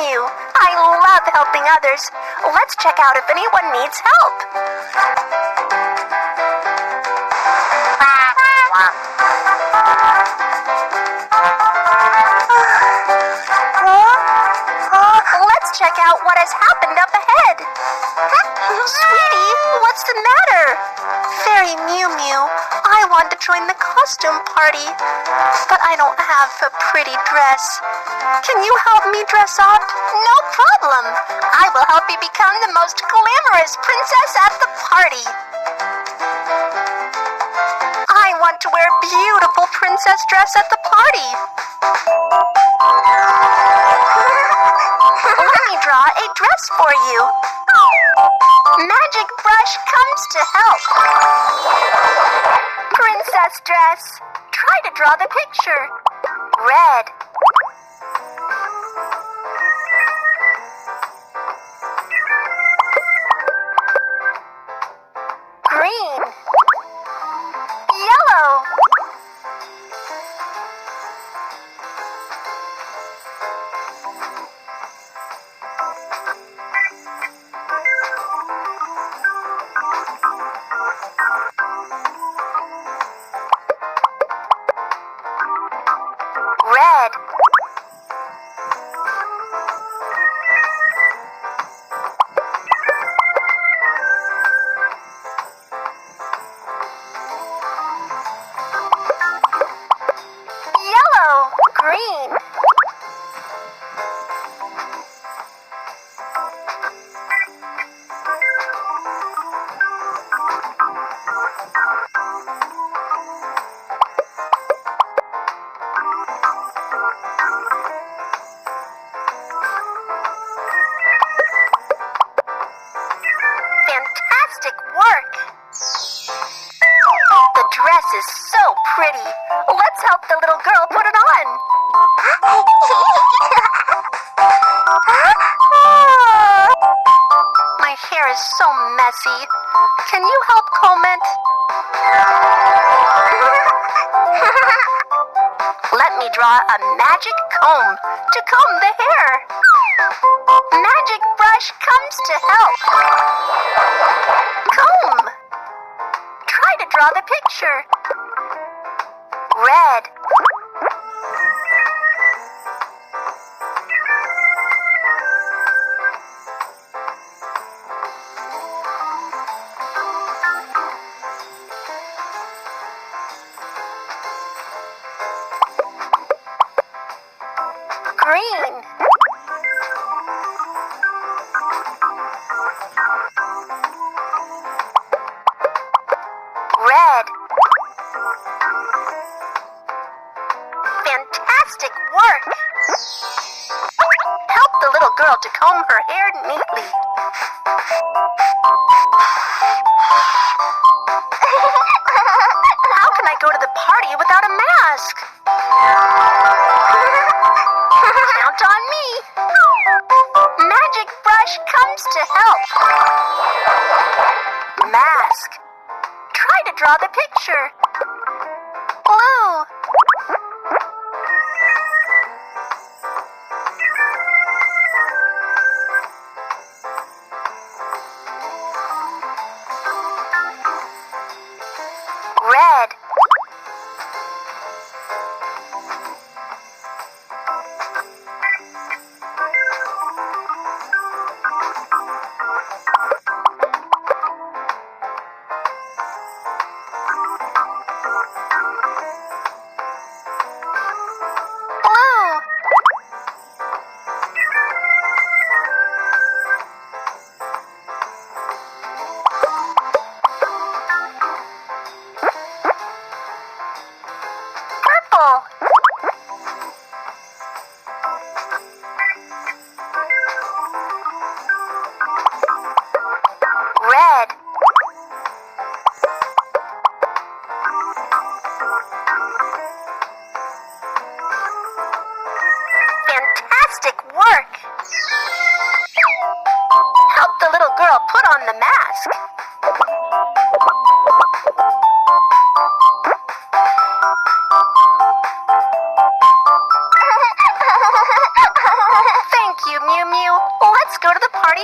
Mew. I love helping others. Let's check out if anyone needs help. Let's check out what has happened up ahead. Sweetie, what's the matter? Fairy Mew Mew, I want to join the costume party, but I don't have a pretty dress. Can you help me dress up? No problem. I will help you become the most glamorous princess at the party. I want to wear a beautiful princess dress at the party. Let me draw a dress for you. Magic brush comes to help. Princess dress. Try to draw the picture. Red. Green. Yellow. Red. Yellow. Green. Fantastic work! The dress is so pretty. Let's help the little girl put it on. My hair is so messy. Can you help comb it? Let me draw a magic comb to comb the hair. Magic brush comes to help. Comb. Try to draw the picture. Red. Green. Red. Fantastic work! Help the little girl to comb her hair neatly. How can I go to the party without a mask? Count on me. Magic brush comes to help. Mask. Try to draw the picture. Blue. Red. Blue. Purple. Red. Fantastic work! Help the little girl put on the mask.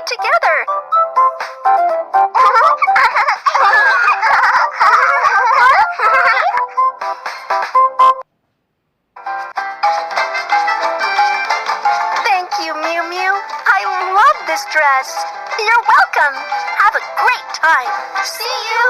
party together. Thank you, Mew Mew. I love this dress. You're welcome. Have a great time. See you.